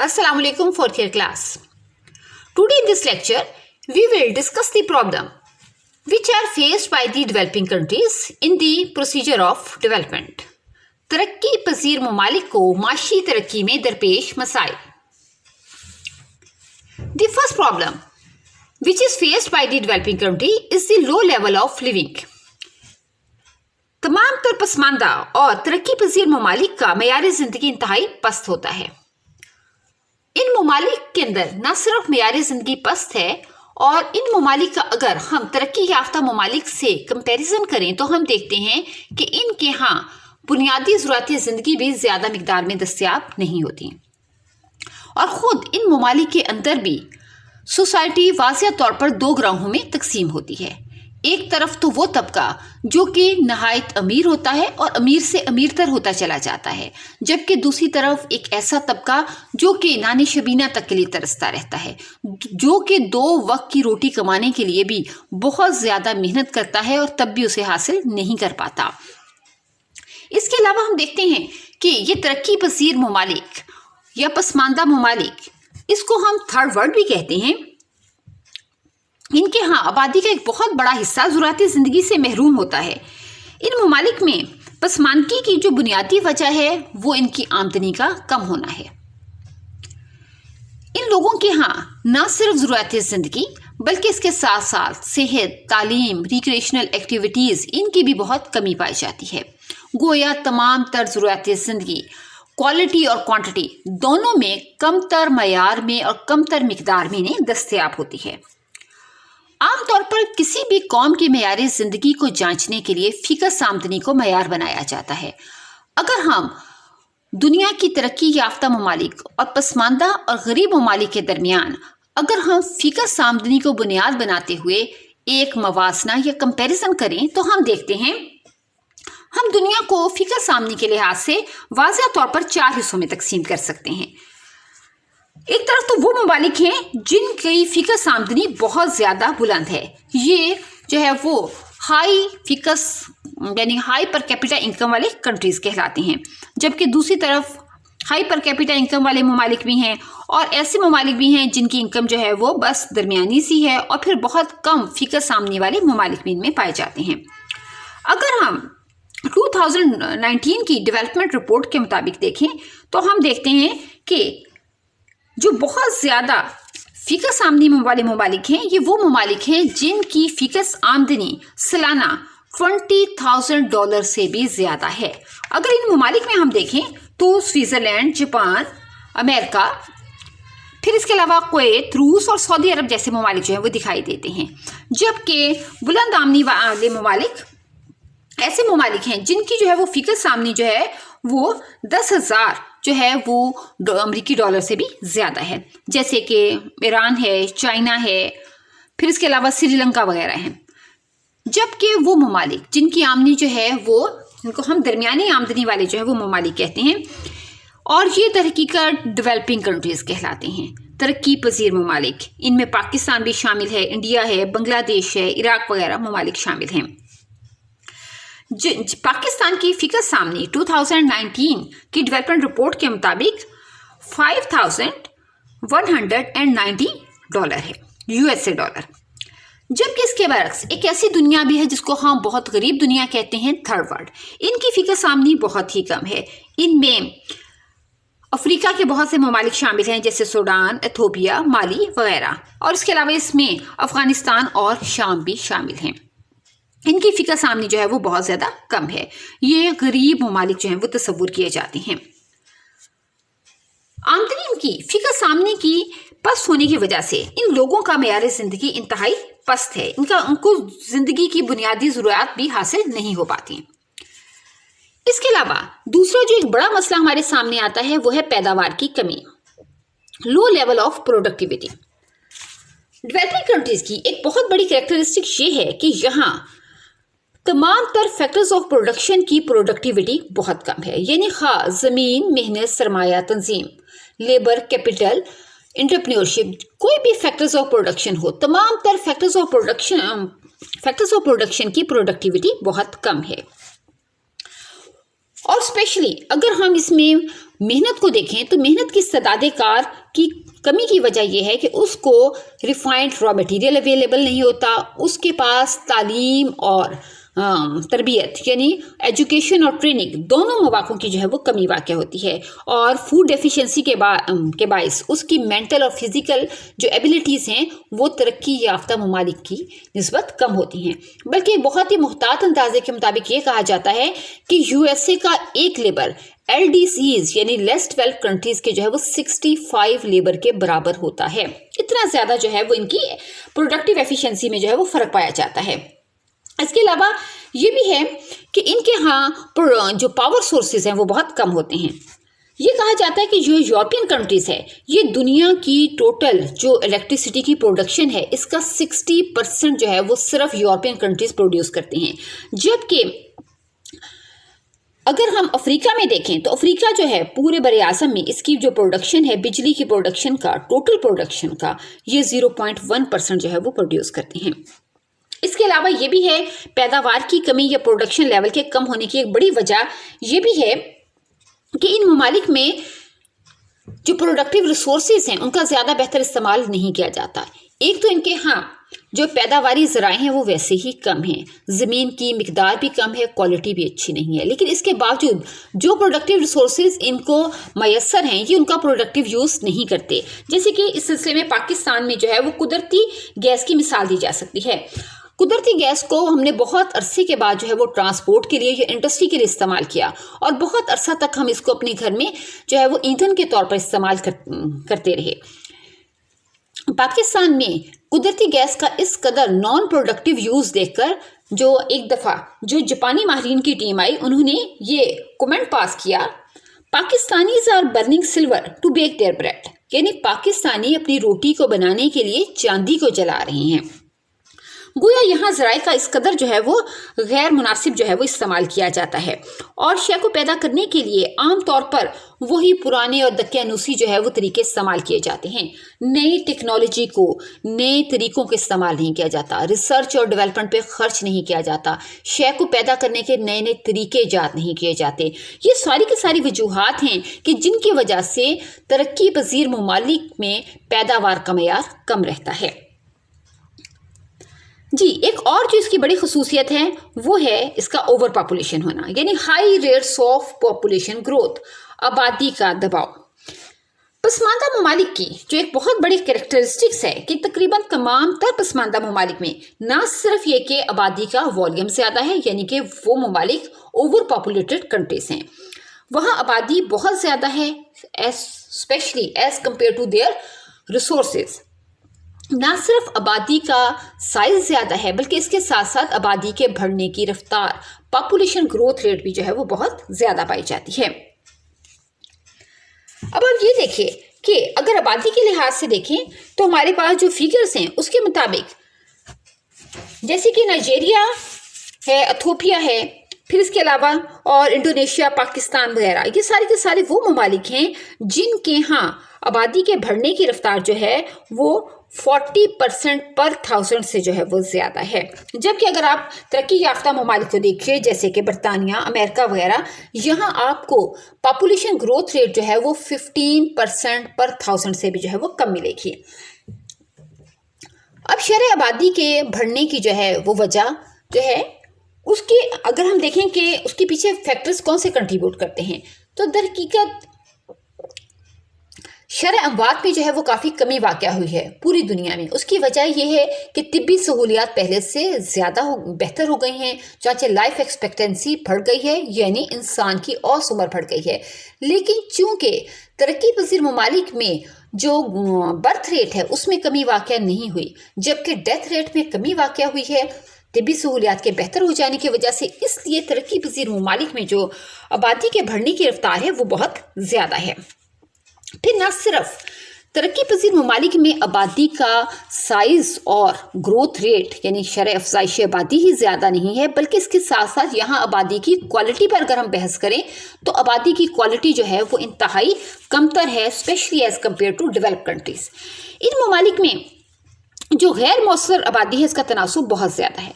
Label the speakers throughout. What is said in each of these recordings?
Speaker 1: Assalamu alaikum, fourth year class. Today in this lecture, we will discuss the problem which are faced by the developing countries in the procedure of development. तरक्की पजीर ममालिक को माशी तरक्की में दरपेश मसाइल. The first problem which is faced by the developing country is the low level of living. तमाम तर पसमानदा और तरक्की पजीर ममालिक का मयार जिंदगी इंतहाई पस्त होता है. इन ममालिक के अंदर न सिर्फ मयार जिंदगी पस्त है और इन ममालिक का अगर हम तरक्की याफ्ता ममालिक से कंपैरिजन करें तो हम देखते हैं कि इनके यहाँ बुनियादी ज़रूरतें ज़िंदगी भी ज़्यादा मिकदार में दस्तयाब नहीं होती और ख़ुद इन ममालिक के अंदर भी सोसाइटी वाज़िया तौर पर दो ग्रोहों में तकसीम होती है. एक तरफ तो वो तबका जो कि नहायत अमीर होता है और अमीर से अमीरतर होता चला जाता है, जबकि दूसरी तरफ एक ऐसा तबका जो कि नानी शबीना तक के लिए तरसता रहता है, जो कि दो वक्त की रोटी कमाने के लिए भी बहुत ज़्यादा मेहनत करता है और तब भी उसे हासिल नहीं कर पाता. इसके अलावा हम देखते हैं कि ये तरक्की पसीर ममालिक या पसमानदा ममालिक, इसको हम थर्ड वर्ल्ड भी कहते हैं, इनके यहाँ आबादी का एक बहुत बड़ा हिस्सा ज़रूरती ज़िंदगी से महरूम होता है. इन ममालिक में पसमानदगी की जो बुनियादी वजह है वो इनकी आमदनी का कम होना है. इन लोगों के यहाँ न सिर्फ ज़रूरती ज़िंदगी बल्कि इसके साथ साथ सेहत, तालीम, रिक्रिएशनल एक्टिविटीज़ इनकी भी बहुत कमी पाई जाती है. गोया तमाम तर ज़रूरती ज़िंदगी क्वालिटी और क्वांटिटी दोनों में कम तर मयार में और कम तर मिकदार में इन्हें दस्तयाब होती है. आमतौर पर किसी भी कौम की मयारी ज़िंदगी को जांचने के लिए फ़िकस आमदनी को मयार बनाया जाता है. अगर हम दुनिया की तरक्की याफ्ता ममालिक और पसमानदा और गरीब ममालिक के दरमियान अगर हम फ़िकस आमदनी को बुनियाद बनाते हुए एक मवाजना या कंपैरिजन करें तो हम देखते हैं हम दुनिया को फ़िकस आमदनी के लिहाज से वाज़िया तौर पर चार हिस्सों में तकसीम कर सकते हैं. एक तरफ तो वो ममालिक हैं जिनकी फ़िकस आमदनी बहुत ज़्यादा बुलंद है, ये जो है वो हाई फ़िकस यानी हाई पर कैपिटा इनकम वाले कंट्रीज़ कहलाते हैं, जबकि दूसरी तरफ हाई पर कैपिटा इनकम वाले ममालिक भी हैं और ऐसे ममालिक भी हैं जिनकी इनकम जो है वो बस दरमियानी सी है और फिर बहुत कम फ़िकस आमदनी वाले ममालिक भी इनमें पाए जाते हैं. अगर हम 2019 की डेवलपमेंट रिपोर्ट के मुताबिक देखें तो हम देखते हैं कि जो बहुत ज़्यादा फ़िकस आमदनी वाले ममालिक हैं ये वो ममालिक हैं जिनकी फ़िकस आमदनी सालाना $20,000 से भी ज़्यादा है. अगर इन ममालिक में हम देखें तो स्विट्ज़रलैंड, जापान, अमेरिका, फिर इसके अलावा कुवैत, रूस और सऊदी अरब जैसे ममालिक जो हैं वो दिखाई देते हैं, जबकि बुलंद आमदनी वाले ममालिक ऐसे ममालिक हैं जिनकी जो है वो फ़िकस आमदनी जो है वो 10,000 जो है वो अमरीकी डॉलर से भी ज़्यादा है, जैसे कि ईरान है, चाइना है, फिर इसके अलावा श्रीलंका वगैरह हैं. जबकि वो ममालिक जिनकी आमदनी जो है वो जिनको हम दरमियानी आमदनी वाले जो है वो ममालिक कहते हैं और ये तरक्की का डेवलपिंग कंट्रीज़ कहलाते हैं, तरक्की पजीर ममालिक. इनमें पाकिस्तान भी शामिल है, इंडिया है, बांग्लादेश है, इराक वगैरह ममालिक शामिल हैं. पाकिस्तान की फ़िकस आमदनी 2019 की डेवलपमेंट रिपोर्ट के मुताबिक $5,190 है, यूएसए डॉलर. जबकि इसके बरक्स एक ऐसी दुनिया भी है जिसको हम बहुत गरीब दुनिया कहते हैं, थर्ड वर्ल्ड. इनकी फ़िकस आमदनी बहुत ही कम है. इनमें अफ्रीका के बहुत से ममालिक शामिल हैं जैसे सूडान, इथियोपिया, माली वगैरह, और इसके अलावा इसमें अफ़गानिस्तान और शाम भी शामिल हैं. इनकी फ़िकस आमदनी जो है वो बहुत ज़्यादा कम है. ये गरीब ममालिक जो हैं वो तस्वुर किए जाते हैं. आमदनी इनकी फ़िकस आमदनी की पस्त होने की वजह से इन लोगों का मयार ज़िंदगी इंतहाई पस्त है. उनको ज़िंदगी की बुनियादी ज़रूरत भी हासिल नहीं हो पाती. इसके अलावा दूसरा जो एक बड़ा मसला हमारे सामने आता है वो है पैदावार की कमी, low level of productivity. Developing countries की एक बहुत बड़ी कैरेक्टरिस्टिक ये है कि यहाँ तमाम तर फैक्टर्स ऑफ प्रोडक्शन की प्रोडक्टिविटी बहुत कम है, यानी ख़ास ज़मीन, मेहनत, सरमाया, तंजीम, लेबर, कैपिटल, एंटरप्रेन्योरशिप, कोई भी फैक्टर्स ऑफ प्रोडक्शन हो, तमाम तर फैक्टर्स ऑफ प्रोडक्शन की प्रोडक्टिविटी बहुत कम है. اور اسپیشلی اگر ہم اس میں محنت کو دیکھیں تو محنت کی استعداد کار کی کمی کی وجہ یہ ہے کہ اس کو ریفائنڈ را مٹیریل اویلیبل نہیں ہوتا، اس کے پاس تعلیم اور تربیت یعنی ایجوکیشن اور ٹریننگ دونوں مواقع کی جو ہے وہ کمی واقع ہوتی ہے، اور فوڈ ڈیفیشنسی کے باعث اس کی مینٹل اور فزیکل جو ایبلٹیز ہیں وہ ترقی یافتہ ممالک کی نسبت کم ہوتی ہیں۔ بلکہ بہت ہی محتاط اندازے کے مطابق یہ کہا جاتا ہے کہ یو ایس اے کا ایک لیبر LDCs یعنی لیس ڈیولپڈ کنٹریز کے جو ہے وہ 65 لیبر کے برابر ہوتا ہے۔ اتنا زیادہ جو ہے وہ ان کی پروڈکٹیو ایفیشنسی میں جو ہے وہ فرق پایا جاتا ہے۔ اس کے علاوہ یہ بھی ہے کہ ان کے ہاں جو پاور سورسز ہیں وہ بہت کم ہوتے ہیں۔ یہ کہا جاتا ہے کہ جو یورپین کنٹریز ہے یہ دنیا کی ٹوٹل جو الیکٹریسٹی کی پروڈکشن ہے اس کا 60% جو ہے وہ صرف یورپین کنٹریز پروڈیوس کرتے ہیں، جبکہ اگر ہم افریقہ میں دیکھیں تو افریقہ جو ہے پورے بر اعظم میں اس کی جو پروڈکشن ہے بجلی کی پروڈکشن کا ٹوٹل پروڈکشن کا یہ 0.1% جو ہے وہ پروڈیوس کرتے ہیں۔ اس کے علاوہ یہ بھی ہے پیداوار کی کمی یا پروڈکشن لیول کے کم ہونے کی ایک بڑی وجہ یہ بھی ہے کہ ان ممالک میں جو پروڈکٹیو ریسورسز ہیں ان کا زیادہ بہتر استعمال نہیں کیا جاتا۔ ایک تو ان کے ہاں جو پیداواری ذرائع ہیں وہ ویسے ہی کم ہیں، زمین کی مقدار بھی کم ہے، کوالٹی بھی اچھی نہیں ہے، لیکن اس کے باوجود جو پروڈکٹیو ریسورسز ان کو میسر ہیں یہ ان کا پروڈکٹیو یوز نہیں کرتے۔ جیسے کہ اس سلسلے میں پاکستان میں جو ہے وہ قدرتی گیس کی مثال دی جا سکتی ہے۔ قدرتی گیس کو ہم نے بہت عرصے کے بعد جو ہے وہ ٹرانسپورٹ کے لیے یا انڈسٹری کے لیے استعمال کیا، اور بہت عرصہ تک ہم اس کو اپنے گھر میں جو ہے وہ ایندھن کے طور پر استعمال کرتے رہے۔ پاکستان میں قدرتی گیس کا اس قدر نان پروڈکٹیو یوز دیکھ کر جو ایک دفعہ جو جاپانی ماہرین کی ٹیم آئی انہوں نے یہ کومنٹ پاس کیا، Pakistanis are burning silver to bake their bread, یعنی پاکستانی اپنی روٹی کو بنانے کے لیے چاندی کو جلا رہے ہیں۔ گویا یہاں ذرائع کا اس قدر جو ہے وہ غیر مناسب جو ہے وہ استعمال کیا جاتا ہے، اور شے کو پیدا کرنے کے لیے عام طور پر وہی پرانے اور دقیانوسی جو ہے وہ طریقے استعمال کیے جاتے ہیں۔ نئی ٹیکنالوجی کو نئے طریقوں کے استعمال نہیں کیا جاتا، ریسرچ اور ڈیولپمنٹ پہ خرچ نہیں کیا جاتا، شے کو پیدا کرنے کے نئے نئے طریقے ایجاد نہیں کیے جاتے۔ یہ ساری کی ساری وجوہات ہیں کہ جن کی وجہ سے ترقی پذیر ممالک میں پیداوار کا معیار کم رہتا ہے۔ جی ایک اور جو اس کی بڑی خصوصیت ہے وہ ہے اس کا اوور پاپولیشن ہونا، یعنی high rates of population growth, آبادی کا دباؤ۔ پسماندہ ممالک کی جو ایک بہت بڑی کریکٹرسٹکس ہے کہ تقریباً تمام تر پسماندہ ممالک میں نہ صرف یہ کہ آبادی کا والیوم زیادہ ہے، یعنی کہ وہ ممالک اوور پاپولیٹڈ کنٹریز ہیں، وہاں آبادی بہت زیادہ ہے especially as compare to their resources. نہ صرف آبادی کا سائز زیادہ ہے بلکہ اس کے ساتھ ساتھ آبادی کے بڑھنے کی رفتار پاپولیشن گروتھ ریٹ بھی جو ہے وہ بہت زیادہ پائی جاتی ہے۔ اب آپ یہ دیکھیں کہ اگر آبادی کے لحاظ سے دیکھیں تو ہمارے پاس جو فیگرز ہیں اس کے مطابق جیسے کہ نائجیریا ہے، ایتھوپیا ہے، پھر اس کے علاوہ اور انڈونیشیا، پاکستان وغیرہ، یہ سارے کے سارے وہ ممالک ہیں جن کے ہاں آبادی کے بڑھنے کی رفتار جو ہے وہ 40% پر 1000 سے جو ہے وہ زیادہ ہے، جبکہ اگر آپ ترقی یافتہ ممالک کو دیکھیے جیسے کہ برطانیہ، امریکہ وغیرہ، یہاں آپ کو پاپولیشن گروتھ ریٹ جو ہے وہ 15% پر 1000 سے بھی جو ہے وہ کم ملے گی۔ اب شرح آبادی کے بڑھنے کی جو ہے وہ وجہ جو ہے اس کی اگر ہم دیکھیں کہ اس کے پیچھے فیکٹرز کون سے کنٹریبیوٹ کرتے ہیں تو در حقیقت شرح اموات میں جو ہے وہ کافی کمی واقع ہوئی ہے پوری دنیا میں۔ اس کی وجہ یہ ہے کہ طبی سہولیات پہلے سے زیادہ بہتر ہو گئی ہیں، چاہے لائف ایکسپیکٹنسی بڑھ گئی ہے یعنی انسان کی اوس عمر بڑھ گئی ہے، لیکن چونکہ ترقی پذیر ممالک میں جو برتھ ریٹ ہے اس میں کمی واقع نہیں ہوئی جبکہ ڈیتھ ریٹ میں کمی واقع ہوئی ہے طبی سہولیات کے بہتر ہو جانے کی وجہ سے، اس لیے ترقی پذیر ممالک میں جو آبادی کے بڑھنے کی رفتار ہے وہ بہت زیادہ ہے۔ پھر نہ صرف ترقی پذیر ممالک میں آبادی کا سائز اور گروتھ ریٹ یعنی شرح افزائش آبادی ہی زیادہ نہیں ہے بلکہ اس کے ساتھ ساتھ یہاں آبادی کی کوالٹی پر اگر ہم بحث کریں تو آبادی کی کوالٹی جو ہے وہ انتہائی کمتر ہے especially as compare to develop countries. ان ممالک میں جو غیر مؤثر آبادی ہے اس کا تناسب بہت زیادہ ہے۔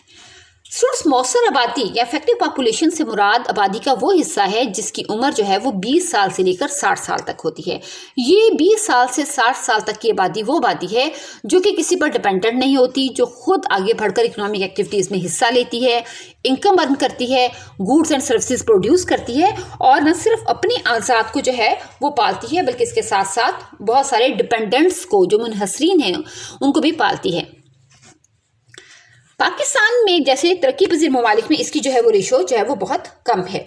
Speaker 1: स्टूडेंट्स, मौसर आबादी या इफेक्टिव पॉपुलेशन से मुराद आबादी का वो हिस्सा है जिसकी उम्र जो है वो 20 साल से लेकर 60 साल तक होती है। ये 20 साल से 60 साल तक की आबादी वो आबादी है जो कि किसी पर डिपेंडेंट नहीं होती, जो खुद आगे बढ़कर इकोनॉमिक एक्टिविटीज़ में हिस्सा लेती है, इनकम अर्न करती है, गुड्स एंड सर्विसेज प्रोड्यूस करती है और न सिर्फ अपनी आज़ाद को जो है वो पालती है बल्कि इसके साथ साथ बहुत सारे डिपेंडेंट्स को, जो मुनहसरीन हैं, उनको भी पालती है। पाकिस्तान में जैसे तरक्की पजीर ममालिक में इसकी जो है वो रेशो जो है वो बहुत कम है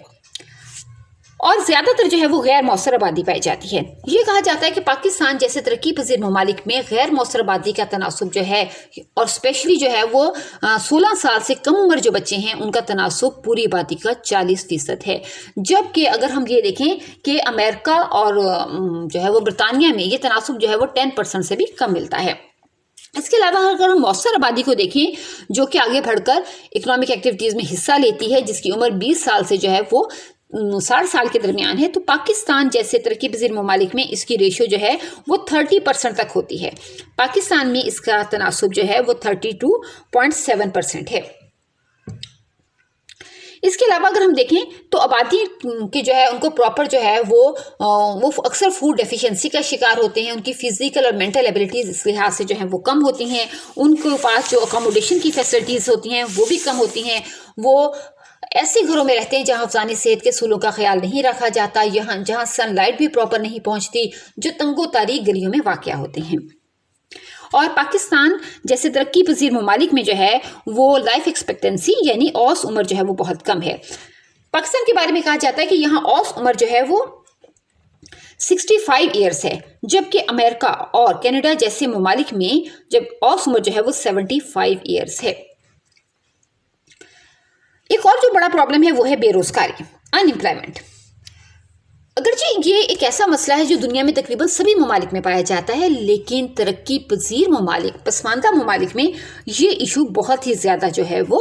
Speaker 1: और ज़्यादातर जो है वो गैर मौसर आबादी पाई जाती है। ये कहा जाता है कि पाकिस्तान जैसे तरक्की पजीर ममालिक में गैर मौसर आबादी का तनासुब जो है और स्पेशली जो है वो 16 साल से कम उम्र जो बच्चे हैं उनका तनासुब पूरी आबादी का 40% है। जबकि अगर हम ये देखें कि अमेरिका और जो है वो बरतानिया में ये तनासुब जो है वो 10% से भी कम मिलता है। इसके अलावा अगर हम मौसर आबादी को देखें जो कि आगे बढ़कर इकोनॉमिक एक्टिविटीज़ में हिस्सा लेती है, जिसकी उम्र 20 साल से जो है वो 60 साल के दरमियान है, तो पाकिस्तान जैसे तरक्की पजीर ममालिक में इसकी रेशो जो है वो 30% तक होती है। पाकिस्तान में इसका तनासुब जो है वो 32.7% है। इसके अलावा अगर हम देखें तो आबादी के जो है उनको प्रॉपर जो है वो अक्सर फूड डेफिशिएंसी का शिकार होते हैं। उनकी फिजिकल और मेंटल एबिलिटीज़ इस लिहाज से जो है वो कम होती हैं। उनके पास जो अकोमोडेशन की फैसिलिटीज़ होती हैं वो भी कम होती हैं। वो ऐसे घरों में रहते हैं जहां अफसानी सेहत के असूलों का ख्याल नहीं रखा जाता, जहां सनलाइट भी प्रॉपर नहीं पहुंचती, जो तंगो तारीक गलियों में वाक़या होते हैं। और पाकिस्तान जैसे तरक्की पजीर ममालिक में जो है वो लाइफ एक्सपेक्टेंसी यानी औस उम्र जो है वो बहुत कम है। पाकिस्तान के बारे में कहा जाता है कि यहाँ औस उम्र जो है वो 65 ईयर्स है, जबकि अमेरिका और कनाडा जैसे ममालिक में जब औस उम्र जो है वो 75 ईयर्स है। एक और जो बड़ा प्रॉब्लम है वो है बेरोजगारी, अनएम्प्लॉयमेंट। अगरचे ये एक ऐसा मसला है जो दुनिया में तकरीबन सभी ममालिक में पाया जाता है, लेकिन तरक्की पजीर ममालिक, पसमानदा ममालिक में ये इशू बहुत ही ज़्यादा जो है वो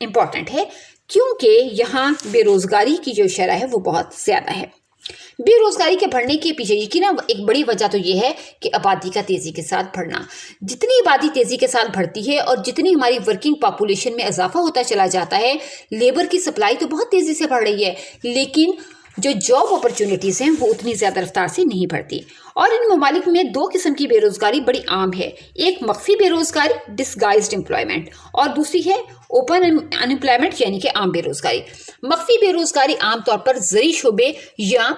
Speaker 1: इम्पॉर्टेंट है, क्योंकि यहाँ बेरोज़गारी की जो शरह है वो बहुत ज़्यादा है। बेरोज़गारी के बढ़ने के पीछे यकीनन एक बड़ी वजह तो ये है कि आबादी का तेज़ी के साथ बढ़ना। जितनी आबादी तेज़ी के साथ बढ़ती है और जितनी हमारी वर्किंग पॉपुलेशन में इजाफा होता चला जाता है, लेबर की सप्लाई तो बहुत तेज़ी से बढ़ रही है, लेकिन जो जॉब अपॉर्चुनिटीज़ हैं वो उतनी ज़्यादा रफ्तार से नहीं बढ़ती। और इन ममालिक में दो किस्म की बेरोज़गारी बड़ी आम है, एक मख्फी बेरोज़गारी डिस्गाइज्ड एम्प्लॉयमेंट और दूसरी है ओपन अनएम्प्लॉयमेंट यानी कि आम बेरोज़गारी। मख्फी बेरोज़गारी आमतौर पर ज़री शोबे या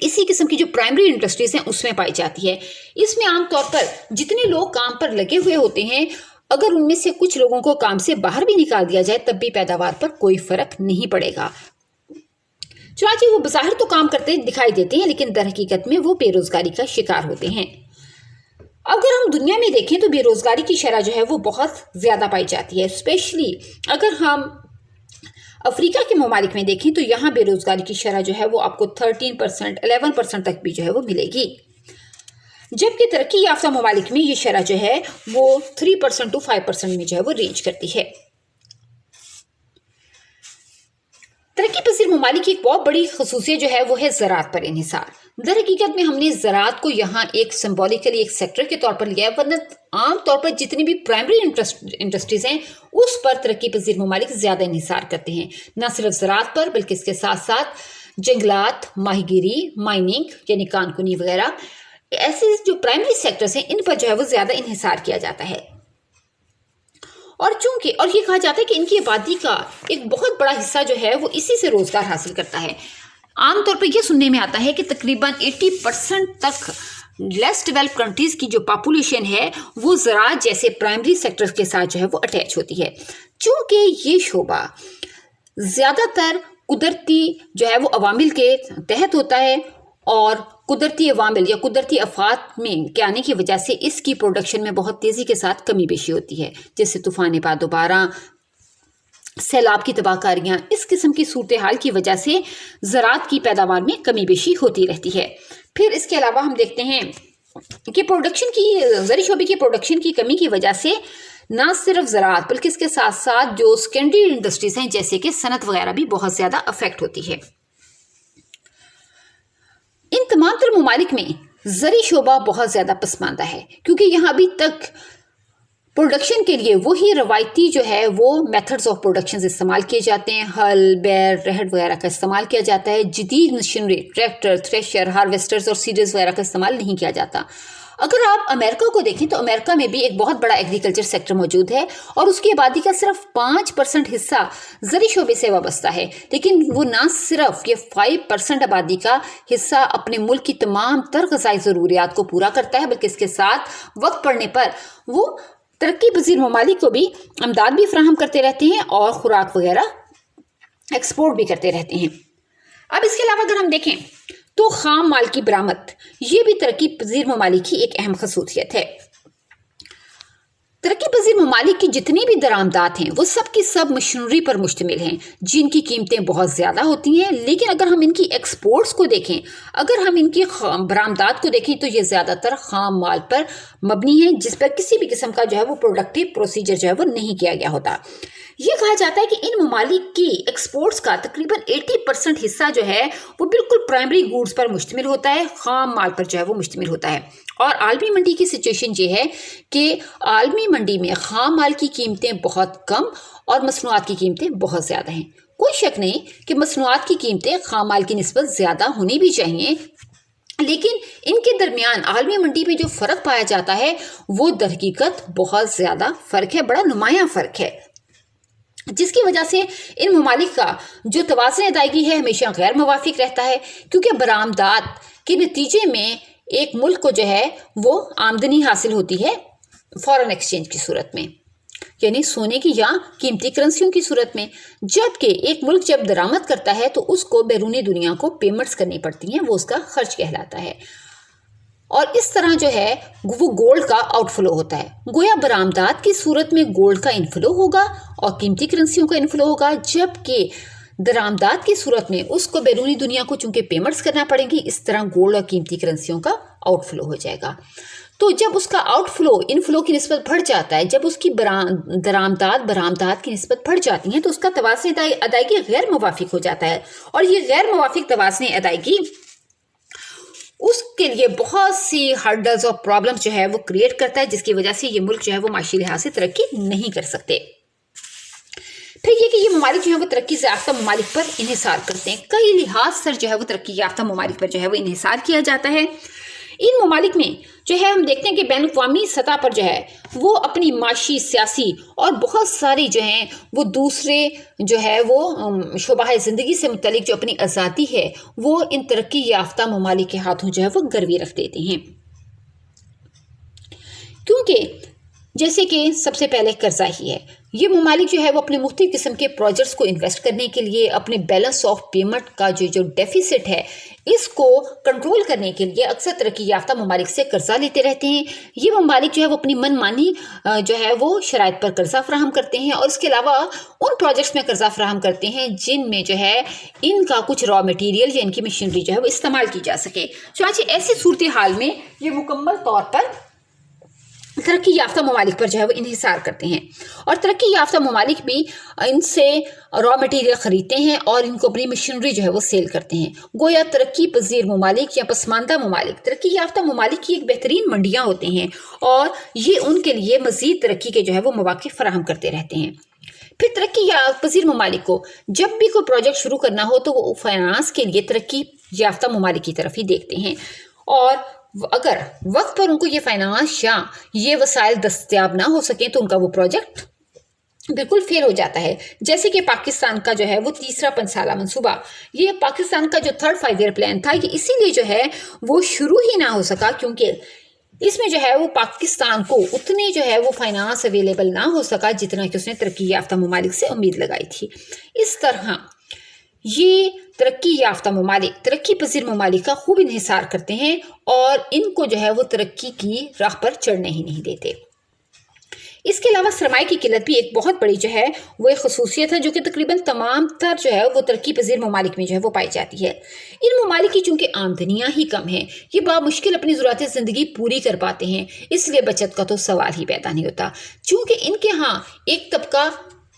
Speaker 1: इसी किस्म की जो प्राइमरी इंडस्ट्रीज़ हैं उसमें पाई जाती है। इसमें आमतौर पर जितने लोग काम पर लगे हुए होते हैं, अगर उनमें से कुछ लोगों को काम से बाहर भी निकाल दिया जाए तब भी पैदावार पर कोई फ़र्क नहीं पड़ेगा। चुनांचे वो बज़ाहिर तो काम करते दिखाई देते हैं, लेकिन दर हकीकत में वो बेरोज़गारी का शिकार होते हैं। अगर हम दुनिया में देखें तो बेरोज़गारी की शरह जो है वो बहुत ज़्यादा पाई जाती है। स्पेशली अगर हम अफ्रीका के ममालिक में देखें तो यहाँ बेरोज़गारी की शरह जो है वो आपको 13%, 11% तक भी जो है वो मिलेगी, जबकि तरक्की याफ्ता ममालिक में ये शरह जो है वो 3% to 5% में जो है वो रेंज करती है। तरक्की पजीर ममालिक की एक बहुत बड़ी खसूसियत जो है वो है ज़राअत पर इन्हिसार। दर हकीकत में हमने ज़राअत को यहाँ एक सिंबॉलिकली एक सेक्टर के तौर पर लिया है, वरना आम तौर पर जितनी भी प्राइमरी इंडस्ट्रीज़ हैं उस पर तरक्की पजीर ममालिक ज़्यादा इन्हिसार करते हैं। न सिर्फ ज़राअत पर बल्कि इसके साथ साथ जंगलात, माहीगीरी, माइनिंग यानी कानकुनी वगैरह, ऐसे जो प्राइमरी सेक्टर्स हैं इन पर जो है वो ज़्यादा इन्हिसार किया जाता है। और चूंकि और ये कहा जाता है कि इनकी आबादी का एक बहुत बड़ा हिस्सा जो है वो इसी से रोज़गार हासिल करता है। आमतौर पर यह सुनने में आता है कि तकरीबन 80% तक लेस डेवलप्ड कंट्रीज़ की जो पॉपुलेशन है वो ज़राअत जैसे प्राइमरी सेक्टर्स के साथ जो है वो अटैच होती है। चूँकि ये शोबा ज़्यादातर कुदरती जो है वो अवामिल के तहत होता है और कुदरती अवामिल या कुदरती आफात में के आने की वजह से इसकी प्रोडक्शन में बहुत तेज़ी के साथ कमी पेशी होती है, जैसे तूफ़ान दोबारा, सैलाब की तबाहकारियाँ। इस किस्म की सूरत हाल की वजह से ज़राअत की पैदावार में कमी पेशी होती रहती है। फिर इसके अलावा हम देखते हैं कि प्रोडक्शन की ज़री शोबे की प्रोडक्शन की कमी की वजह से ना सिर्फ ज़राअत बल्कि इसके साथ साथ जो सेकेंडरी इंडस्ट्रीज़ हैं जैसे कि सनत वगैरह भी बहुत ज़्यादा अफेक्ट होती है। इन तमाम तर ममालिक में ज़री शोबा बहुत ज़्यादा पसमानदा है, क्योंकि यहाँ अभी तक پروڈکشن کے لیے وہی روایتی جو ہے وہ میتھڈز آف پروڈکشن استعمال کیے جاتے ہیں. ہل، بیل، رہڑ وغیرہ کا استعمال کیا جاتا ہے. جدید مشینری، ٹریکٹر، تھریشر، ہارویسٹرز اور سیڈرز وغیرہ کا استعمال نہیں کیا جاتا. اگر آپ امریکہ کو دیکھیں تو امریکہ میں بھی ایک بہت بڑا ایگریکلچر سیکٹر موجود ہے اور اس کی آبادی کا صرف 5% حصہ زرعی شعبے سے وابستہ ہے، لیکن وہ نہ صرف یہ 5% آبادی کا حصہ اپنے ملک کی تمام تر غذائی ضروریات کو پورا کرتا ہے، بلکہ اس کے ساتھ وقت پڑنے پر وہ ترقی پذیر ممالک کو بھی امداد بھی فراہم کرتے رہتے ہیں اور خوراک وغیرہ ایکسپورٹ بھی کرتے رہتے ہیں. اب اس کے علاوہ اگر ہم دیکھیں تو خام مال کی برآمد یہ بھی ترقی پذیر ممالک کی ایک اہم خصوصیت ہے. ترقی پذیر ممالک کی جتنی بھی درآمدات ہیں وہ سب کی سب مشینری پر مشتمل ہیں جن کی قیمتیں بہت زیادہ ہوتی ہیں، لیکن اگر ہم ان کی ایکسپورٹس کو دیکھیں، اگر ہم ان کی برآمدات کو دیکھیں تو یہ زیادہ تر خام مال پر مبنی ہیں جس پر کسی بھی قسم کا جو ہے وہ پروڈکٹیو پروسیجر جو ہے وہ نہیں کیا گیا ہوتا. یہ کہا جاتا ہے کہ ان ممالک کی ایکسپورٹس کا تقریباً 80% حصہ جو ہے وہ بالکل پرائمری گوڈز پر مشتمل ہوتا ہے، خام مال پر جو ہے وہ مشتمل ہوتا ہے. اور عالمی منڈی کی سچویشن یہ ہے کہ عالمی منڈی میں خام مال کی قیمتیں بہت کم اور مصنوعات کی قیمتیں بہت زیادہ ہیں. کوئی شک نہیں کہ مصنوعات کی قیمتیں خام مال کی نسبت زیادہ ہونی بھی چاہیے، لیکن ان کے درمیان عالمی منڈی میں جو فرق پایا جاتا ہے وہ در حقیقت بہت زیادہ فرق ہے، بڑا نمایاں فرق ہے، جس کی وجہ سے ان ممالک کا جو توازن ادائیگی ہے ہمیشہ غیر موافق رہتا ہے، کیونکہ برآمدات کے نتیجے میں ایک ملک کو جو ہے وہ آمدنی حاصل ہوتی ہے فارن ایکسچینج کی صورت میں، یعنی سونے کی یا قیمتی کرنسیوں کی صورت میں، جبکہ ایک ملک جب درآمد کرتا ہے تو اس کو بیرونی دنیا کو پیمنٹس کرنی پڑتی ہیں، وہ اس کا خرچ کہلاتا ہے. اور اس طرح جو ہے وہ گولڈ کا آؤٹ فلو ہوتا ہے. گویا برآمدات کی صورت میں گولڈ کا انفلو ہوگا اور قیمتی کرنسیوں کا انفلو ہوگا، جبکہ درآمدات کی صورت میں اس کو بیرونی دنیا کو چونکہ پیمنٹس کرنا پڑیں گی، اس طرح گولڈ اور قیمتی کرنسیوں کا آؤٹ فلو ہو جائے گا. تو جب اس کا آؤٹ فلو انفلو کی نسبت بڑھ جاتا ہے، جب اس کی درآمدات برآمدات کی نسبت بڑھ جاتی ہیں تو اس کا توازن ادائیگی غیر موافق ہو جاتا ہے، اور یہ غیر موافق توازن ادائیگی اس کے لیے بہت سی ہرڈلز اور پرابلمز جو ہے وہ کریٹ کرتا ہے، جس کی وجہ سے یہ ملک جو ہے وہ معاشی لحاظ سے ترقی نہیں کر سکتے. پھر یہ کہ یہ ممالک جو ہے وہ ترقی یافتہ ممالک پر انحصار کرتے ہیں. کئی لحاظ سے جو ہے وہ ترقی یافتہ ممالک پر جو ہے وہ انحصار کیا جاتا ہے. ان ممالک میں جو ہے ہم دیکھتے ہیں کہ بین الاقوامی سطح پر جو ہے وہ اپنی معاشی، سیاسی اور بہت ساری جو ہیں وہ دوسرے جو ہے وہ شعبہ زندگی سے متعلق جو اپنی آزادی ہے وہ ان ترقی یافتہ ممالک کے ہاتھوں جو ہے وہ گروی رکھ دیتے ہیں. کیونکہ جیسے کہ سب سے پہلے قرضہ ہی ہے، یہ ممالک جو ہے وہ اپنے مختلف قسم کے پروجیکٹس کو انویسٹ کرنے کے لیے اپنے بیلنس آف پیمنٹ کا جو ڈیفیسٹ ہے اس کو کنٹرول کرنے کے لیے اکثر ترقی یافتہ ممالک سے قرضہ لیتے رہتے ہیں. یہ ممالک جو ہے وہ اپنی من مانی جو ہے وہ شرائط پر قرضہ فراہم کرتے ہیں، اور اس کے علاوہ ان پروجیکٹس میں قرضہ فراہم کرتے ہیں جن میں جو ہے ان کا کچھ را مٹیریل یا ان کی مشینری جو ہے وہ استعمال کی جا سکے. چنانچہ ایسی صورتحال میں یہ مکمل طور پر ترقی یافتہ ممالک پر جو ہے وہ انحصار کرتے ہیں، اور ترقی یافتہ ممالک بھی ان سے را مٹیریل خریدتے ہیں اور ان کو اپنی مشینری جو ہے وہ سیل کرتے ہیں. گویا ترقی پذیر ممالک یا پسماندہ ممالک ترقی یافتہ ممالک کی ایک بہترین منڈیاں ہوتے ہیں، اور یہ ان کے لیے مزید ترقی کے جو ہے وہ مواقع فراہم کرتے رہتے ہیں. پھر ترقی پذیر ممالک کو جب بھی کوئی پروجیکٹ شروع کرنا ہو تو وہ فائنانس کے لیے ترقی یافتہ ممالک کی طرف ہی دیکھتے ہیں، اور اگر وقت پر ان کو یہ فائنانس یا یہ وسائل دستیاب نہ ہو سکیں تو ان کا وہ پروجیکٹ بالکل فیل ہو جاتا ہے. جیسے کہ پاکستان کا جو ہے وہ تیسرا 5 سالہ منصوبہ، یہ پاکستان کا جو 3rd 5 year پلان تھا، یہ اسی لیے جو ہے وہ شروع ہی نہ ہو سکا کیونکہ اس میں جو ہے وہ پاکستان کو اتنی جو ہے وہ فائنانس اویلیبل نہ ہو سکا جتنا کہ اس نے ترقی یافتہ ممالک سے امید لگائی تھی. اس طرح یہ ترقی یافتہ ممالک ترقی پذیر ممالک کا خوب انحصار کرتے ہیں اور ان کو جو ہے وہ ترقی کی راہ پر چڑھنے ہی نہیں دیتے. اس کے علاوہ سرمایہ کی قلت بھی ایک بہت بڑی جو ہے وہ ایک خصوصیت ہے جو کہ تقریباً تمام تر جو ہے وہ ترقی پذیر ممالک میں جو ہے وہ پائی جاتی ہے. ان ممالک کی چونکہ آمدنیاں ہی کم ہیں، یہ بامشکل اپنی ضروریات زندگی پوری کر پاتے ہیں، اس لیے بچت کا تو سوال ہی پیدا نہیں ہوتا. چونکہ ان کے ہاں ایک طبقہ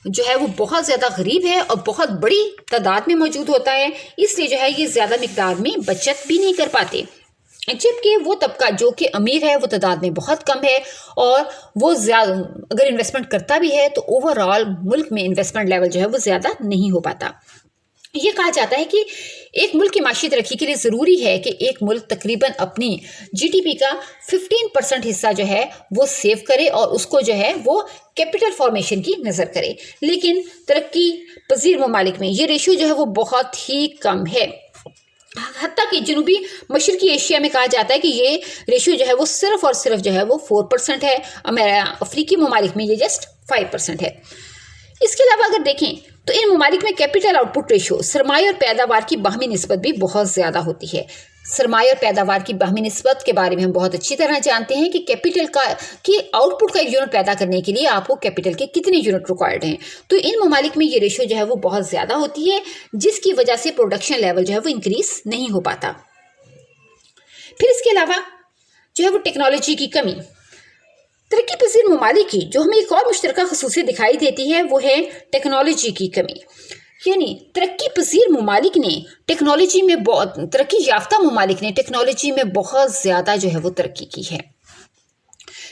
Speaker 1: جو ہے وہ بہت زیادہ غریب ہے اور بہت بڑی تعداد میں موجود ہوتا ہے، اس لیے جو ہے یہ زیادہ مقدار میں بچت بھی نہیں کر پاتے. जबकि वो तबका जो कि अमीर है वो तादाद में बहुत कम है और वो ज़्यादा अगर इन्वेस्टमेंट करता भी है तो ओवरऑल मुल्क में इन्वेस्टमेंट लेवल जो है वो ज़्यादा नहीं हो पाता। ये कहा जाता है कि एक मुल्क की माशी तरक्की के लिए ज़रूरी है कि एक मुल्क तकरीबन अपनी जीडीपी का 15% हिस्सा जो है वो सेव करे और उसको जो है वो कैपिटल फॉर्मेशन की नज़र करे। लेकिन तरक्की पजीर ममालिक में ये रेशियो जो है वो बहुत ही कम है। हत्ता कि जनूबी मशरकी एशिया में कहा जाता है कि ये रेशियो जो है वो सिर्फ और सिर्फ जो है वो 4% है। अफ्रीकी ममालिक में ये जस्ट 5% है। इसके अलावा अगर देखें तो इन ममालिक में कैपिटल आउटपुट रेशियो सरमाया और पैदावार की बाहमी निस्बत भी बहुत ज़्यादा होती है। सरमाया और पैदावार की बाहमी निस्बत के बारे में हम बहुत अच्छी तरह जानते हैं कि कैपिटल की आउटपुट का एक यूनिट पैदा करने के लिए आपको कैपिटल के कितने यूनिट रिक्वायर्ड हैं। तो इन ममालिक में ये रेशियो जो है वो बहुत ज़्यादा होती है, जिसकी वजह से प्रोडक्शन लेवल जो है वो इंक्रीज नहीं हो पाता। फिर इसके अलावा जो है वो टेक्नोलॉजी की कमी। तरक्की पजीर ममालिक की जो हमें एक और मुश्तरका खसूसियत दिखाई देती है वो है टेक्नोलॉजी की कमी। यानी तरक्की पजीर ममालिक ने टेक्नोलॉजी में बहुत तरक्की याफ्ता ममालिक ने टेक्नोलॉजी में बहुत ज़्यादा जो है वो तरक्की की है।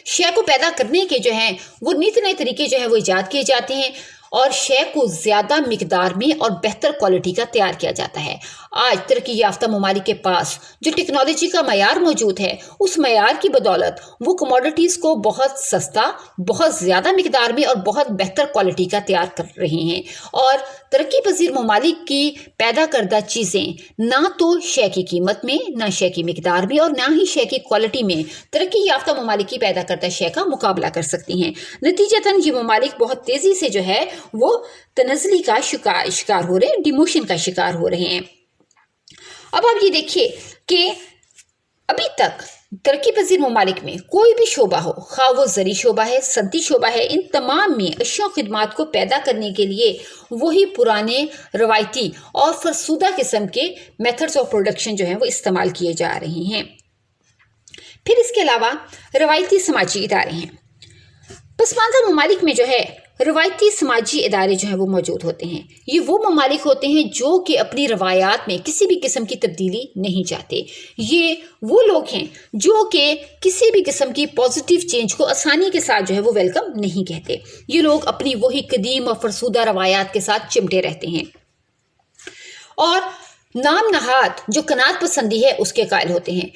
Speaker 1: शय को पैदा करने के जो हैं वो नित नए तरीके जो है वो ईजाद किए जाते हैं और शय को ज़्यादा मिकदार में और बेहतर क्वालिटी का तैयार किया जाता है। आज तरक्की याफ्ता ममालिक के पास जो टेक्नोलॉजी का मयार मौजूद है उस मयार की बदौलत वो कमोडिटीज़ को बहुत सस्ता, बहुत ज़्यादा मिकदार में और बहुत बेहतर क्वालिटी का तैयार कर रहे हैं। और तरक्की पजीर ममालिक की पैदा करदा चीज़ें ना तो शय की कीमत में, ना शय की मिकदार में और ना ही शय की क्वालिटी में तरक्की याफ्ता ममालिक की पैदा करदा शय का मुकाबला कर सकती हैं। नतीजतन ये ममालिक बहुत तेज़ी से जो है वो तनज़ली का शिकार हो रहे हैं, डिमोशन का शिकार हो रहे हैं। अब आप ये देखिए कि अभी तक तरक्की पजीर ममालिक में कोई भी शोबा हो, खा वो ज़री शोबा है, सनती शोबा है, इन तमाम में अशिया खिदमात को पैदा करने के लिए वही पुराने रवायती और फरसूदा किस्म के मेथड्स ऑफ प्रोडक्शन जो हैं वो इस्तेमाल किए जा रहे हैं। फिर इसके अलावा रवायती समाजी इदारे हैं। पसमानदा ममालिक में जो है रवायती समाजी इदारे जो हैं वो मौजूद होते हैं। ये वो ममालिक होते हैं जो कि अपनी रवायात में किसी भी किस्म की तब्दीली नहीं चाहते। ये वो लोग हैं जो कि किसी भी किस्म की पॉजिटिव चेंज को आसानी के साथ जो है वो वेलकम नहीं कहते। ये लोग अपनी वही कदीम और फरसूदा रवायात के साथ चिमटे रहते हैं और नाम नहाद जो कनात पसंदी है उसके कायल होते हैं।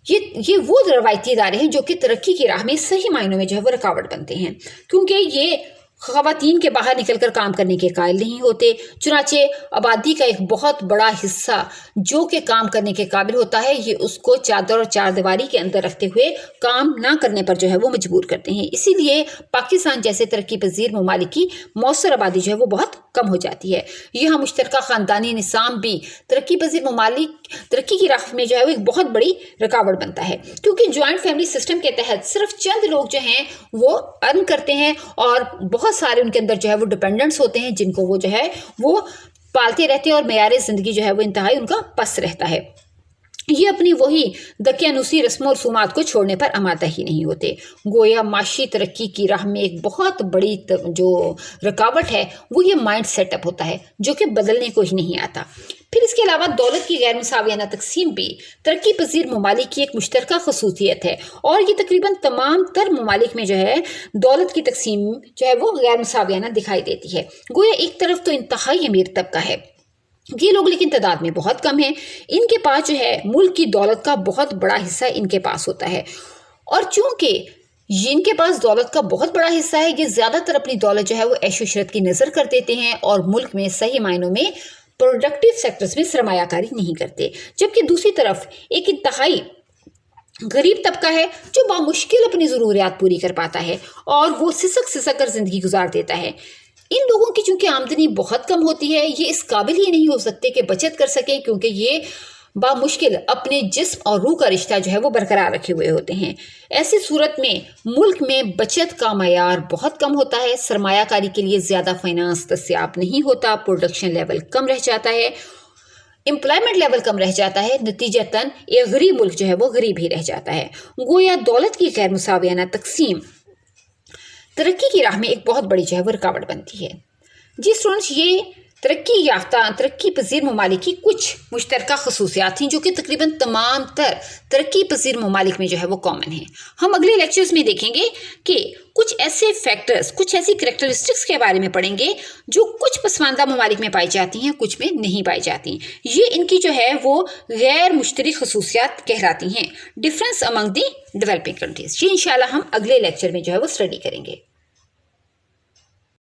Speaker 1: ये वो रवायती इदारे हैं जो कि तरक्की की राह में सही मायनों में जो है वो रुकावट बनते हैं, क्योंकि ये ख़वातीन के बाहर निकलकर काम करने के कायल नहीं होते। चुनाचे आबादी का एक बहुत बड़ा हिस्सा जो कि काम करने के काबिल होता है ये उसको चादर और चारदीवारी के अंदर रखते हुए काम ना करने पर जो है वो मजबूर करते हैं। इसीलिए पाकिस्तान जैसे तरक्की पजीर ममालिक की मौसर आबादी जो है वो बहुत कम हो जाती है। यहाँ मुश्तरका ख़ानदानी निज़ाम भी तरक्की पजीर ममालिक तरक्की की राह में जो है वो एक बहुत बड़ी रुकावट बनता है, क्योंकि जॉइंट फैमिली सिस्टम के तहत सिर्फ चंद लोग जो हैं वो अर्न करते हैं और बहुत सारे उनके अंदर जो है वो डिपेंडेंट्स होते हैं जिनको वो जो है वो पालते रहते हैं और मेयार ज़िंदगी जो है वो इंतहाई उनका पस्त रहता है। ये अपनी वही दकियानूसी रस्म और रसूमात को छोड़ने पर आमादा ही नहीं होते। गोया माशी तरक्की की राह में एक बहुत बड़ी जो रुकावट है वो ये माइंड सेटअप होता है जो कि बदलने को ही नहीं आता। फिर इसके अलावा दौलत की गैर मुसावियाना तकसीम भी तरक्की पजीर ममालिक की एक मुश्तरका खसूसियत है और ये तकरीबन तमाम तर ममालिक में जो है दौलत की तकसीम जो है वो गैर मुसावियाना दिखाई देती है। गोया एक तरफ तो इंतहाई अमीर तबका है, ये लोग लेकिन तादाद में बहुत कम हैं। इनके पास जो है मुल्क की दौलत का बहुत बड़ा हिस्सा इनके पास होता है और चूंकि इनके पास दौलत का बहुत बड़ा हिस्सा है ये ज़्यादातर अपनी दौलत जो है वो ऐशो इशरत की नज़र कर देते हैं और मुल्क में सही मायनों में प्रोडक्टिव सेक्टर्स में सरमायाकारी नहीं करते। जबकि दूसरी तरफ एक इंतहाई गरीब तबका है जो बामुश्किल अपनी ज़रूरियात पूरी कर पाता है और वो सिसक कर ज़िंदगी गुजार देता है। इन लोगों की चूंकि आमदनी बहुत कम होती है ये इस काबिल ही नहीं हो सकते कि बचत कर सकें, क्योंकि ये बामुश्किल अपने जिस्म और रूह का रिश्ता जो है वो बरकरार रखे हुए होते हैं। ऐसी सूरत में मुल्क में बचत का मयार बहुत कम होता है, सरमायाकारी के लिए ज़्यादा फाइनेंस दस्तियाब नहीं होता, प्रोडक्शन लेवल कम रह जाता है, एम्प्लॉयमेंट लेवल कम रह जाता है। नतीजतन एक गरीब मुल्क जो है वो गरीब ही रह जाता है। गोया दौलत की गैर मुसावियाना तकसीम तरक्की की राह में एक बहुत बड़ी जो है वो रुकावट बनती है। जी स्टूडेंट्स, ये ترقی یافتہ ترقی پذیر ممالک کی کچھ مشترکہ خصوصیات ہیں جو کہ تقریباً تمام تر ترقی پذیر ممالک میں جو ہے وہ کامن ہیں. ہم اگلے لیکچرز میں دیکھیں گے کہ کچھ ایسے فیکٹرز، کچھ ایسی کریکٹرسٹکس کے بارے میں پڑھیں گے جو کچھ پسماندہ ممالک میں پائی جاتی ہیں، کچھ میں نہیں پائی جاتی. یہ ان کی جو ہے وہ غیر مشترک خصوصیات کہلاتی ہیں، difference Umang the developing countries. یہ انشاءاللہ ہم اگلے لیکچر میں جو ہے وہ اسٹڈی کریں گے.